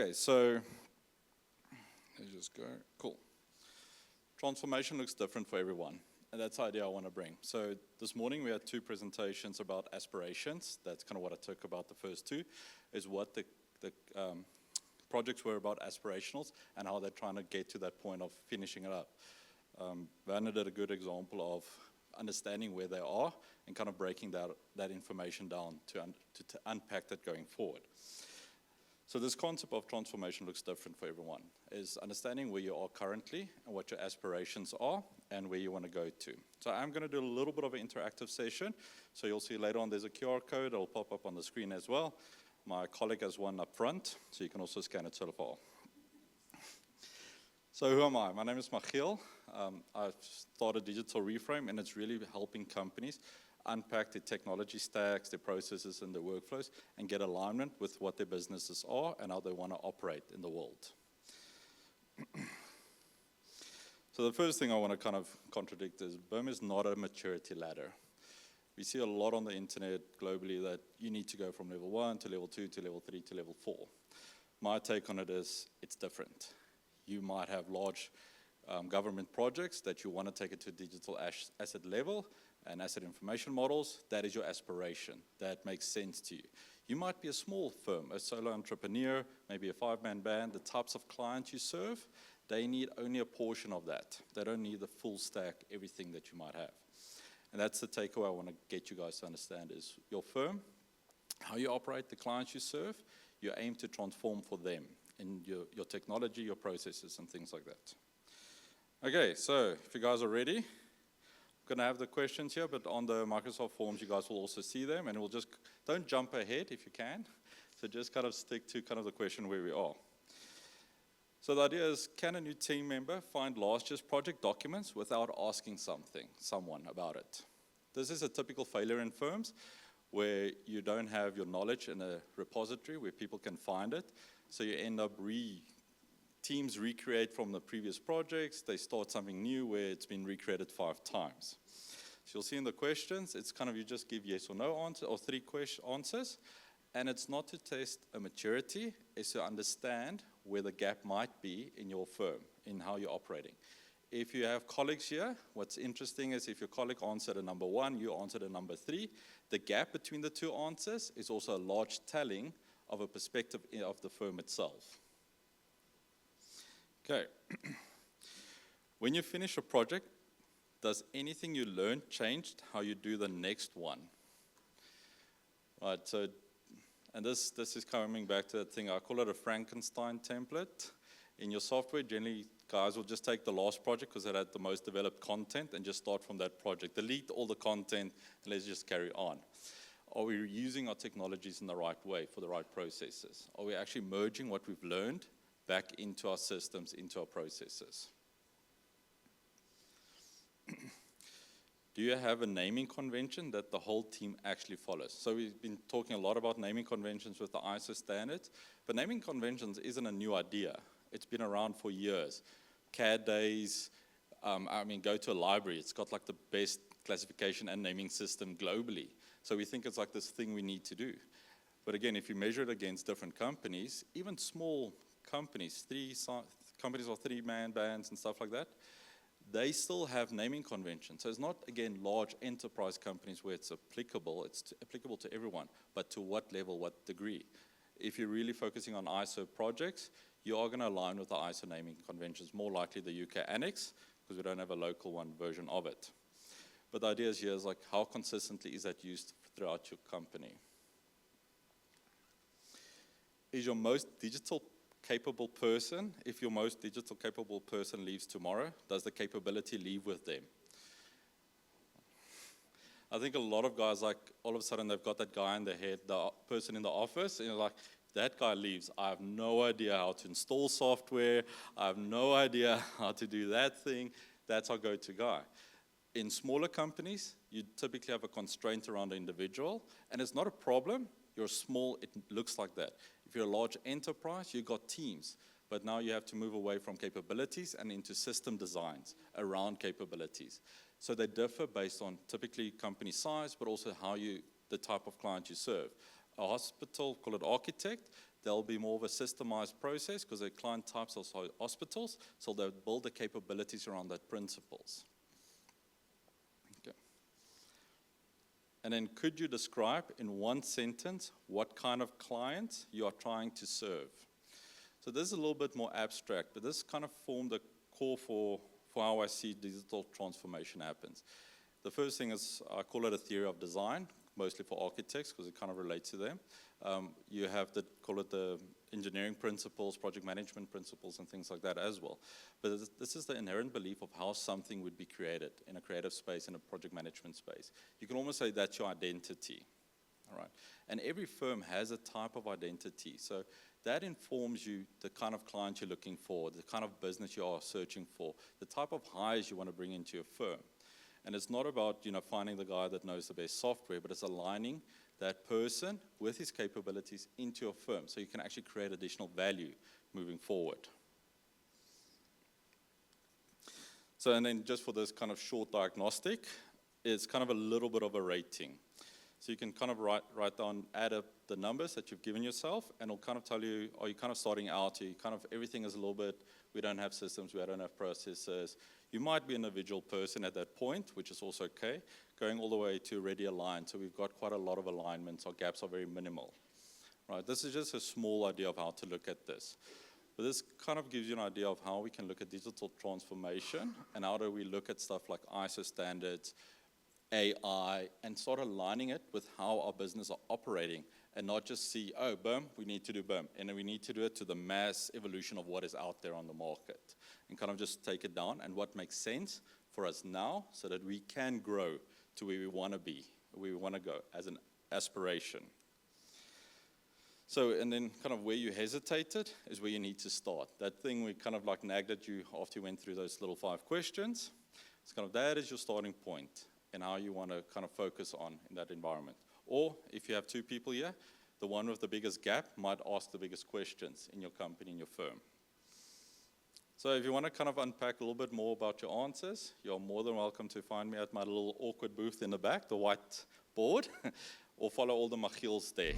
Okay, so let's just go. Cool. Transformation looks different for everyone, and that's the idea I want to bring. So this morning we had two presentations about aspirations. That's kind of what I took about the first two, is what the projects were about aspirationals and how they're trying to get to that point of finishing it up. Werner did a good example of understanding where they are and kind of breaking that information down to unpack that going forward. So this concept of transformation looks different for everyone, is understanding where you are currently and what your aspirations are and where you want to go to. So I'm going to do a little bit of an interactive session. So you'll see later on there's a QR code. It'll pop up on the screen as well. My colleague has one up front, so you can also scan it so far. So who am I? My name is Machiel. I've started Digital Reframe, and it's really helping companies unpack their technology stacks, their processes, and their workflows, and get alignment with what their businesses are and how they want to operate in the world. So the first thing I want to kind of contradict is BIM is not a maturity ladder. We see a lot on the internet globally that you need to go from level 1 to level 2 to level 3 to level 4. My take on it is it's different. You might have large government projects that you want to take it to digital asset level and asset information models. That is your aspiration. That makes sense to you. You might be a small firm, a solo entrepreneur, maybe a 5-man band. The types of clients you serve, they need only a portion of that. They don't need the full stack, everything that you might have. And that's the takeaway I want to get you guys to understand is your firm, how you operate, the clients you serve, you aim to transform for them in your technology, your processes, and things like that. Okay, so if you guys are ready, I'm going to have the questions here, but on the Microsoft Forms, you guys will also see them, and we'll just, don't jump ahead if you can. So just kind of stick to kind of the question where we are. So the idea is, can a new team member find last year's project documents without asking someone about it? This is a typical failure in firms where you don't have your knowledge in a repository where people can find it. So you end up teams recreate from the previous projects. They start something new where it's been recreated 5 times. So you'll see in the questions, it's kind of you just give yes or no answer or 3 answers. And it's not to test a maturity, it's to understand where the gap might be in your firm, in how you're operating. If you have colleagues here, what's interesting is if your colleague answered a number 1, you answered a number 3, the gap between the 2 answers is also a large telling of a perspective of the firm itself. Okay. When you finish a project, does anything you learned change how you do the next one? Right, so, and this is coming back to that thing, I call it a Frankenstein template. In your software, generally, guys will just take the last project because it had the most developed content and just start from that project. Delete all the content and let's just carry on. Are we using our technologies in the right way for the right processes? Are we actually merging what we've learned back into our systems, into our processes? Do you have a naming convention that the whole team actually follows? So we've been talking a lot about naming conventions with the ISO standards, but naming conventions isn't a new idea. It's been around for years. CAD days, go to a library. It's got like the best classification and naming system globally. So we think it's like this thing we need to do. But again, if you measure it against different companies, even small companies, companies of 3-man bands and stuff like that, they still have naming conventions. So it's not, again, large enterprise companies where it's applicable to everyone, but to what level, what degree. If you're really focusing on ISO projects, you are going to align with the ISO naming conventions, more likely the UK Annex, because we don't have a local one version of it. But the idea here is like, how consistently is that used throughout your company? Is your most digital capable person, if your most digital capable person leaves tomorrow, does the capability leave with them? I think a lot of guys, like, all of a sudden they've got that guy in their head, the person in the office, and you're like, that guy leaves. I have no idea how to install software. I have no idea how to do that thing. That's our go-to guy. In smaller companies, you typically have a constraint around the individual, and it's not a problem. You're small, it looks like that. If you're a large enterprise, you've got teams, but now you have to move away from capabilities and into system designs around capabilities. So they differ based on typically company size, but also the type of client you serve. A hospital, call it architect, There'll be more of a systemized process because the client types are hospitals, so they'll build the capabilities around that principles. Okay. And then could you describe in one sentence what kind of clients you are trying to serve? So this is a little bit more abstract, but this kind of formed a core for how I see digital transformation happens. The first thing is, I call it a theory of design, mostly for architects, because it kind of relates to them. You have call it the engineering principles, project management principles, and things like that as well. But this is the inherent belief of how something would be created in a creative space, in a project management space. You can almost say that's your identity, all right? And every firm has a type of identity. So that informs you the kind of client you're looking for, the kind of business you are searching for, the type of hires you want to bring into your firm. And it's not about, finding the guy that knows the best software, but it's aligning that person with his capabilities into your firm so you can actually create additional value moving forward. So, and then just for this kind of short diagnostic, it's kind of a little bit of a rating. So you can kind of write down, add up the numbers that you've given yourself, and it'll kind of tell you, are you kind of starting out? Are you kind of, everything is a little bit, we don't have systems, we don't have processes. You might be an individual person at that point, which is also okay, going all the way to already aligned. So we've got quite a lot of alignments. Our gaps are very minimal. Right? This is just a small idea of how to look at this. But this kind of gives you an idea of how we can look at digital transformation and how do we look at stuff like ISO standards, AI, and start aligning it with how our business are operating and not just see, oh, boom, we need to do boom. And then we need to do it to the mass evolution of what is out there on the market and kind of just take it down and what makes sense for us now so that we can grow to where we want to be, where we want to go as an aspiration. So, and then kind of where you hesitated is where you need to start. That thing we kind of like nagged at you after you went through those little 5 questions. It's kind of that is your starting point and how you want to kind of focus on in that environment. Or if you have 2 people here, the one with the biggest gap might ask the biggest questions in your company, in your firm. So if you want to kind of unpack a little bit more about your answers, you're more than welcome to find me at my little awkward booth in the back, the white board, or follow all the Machiels there.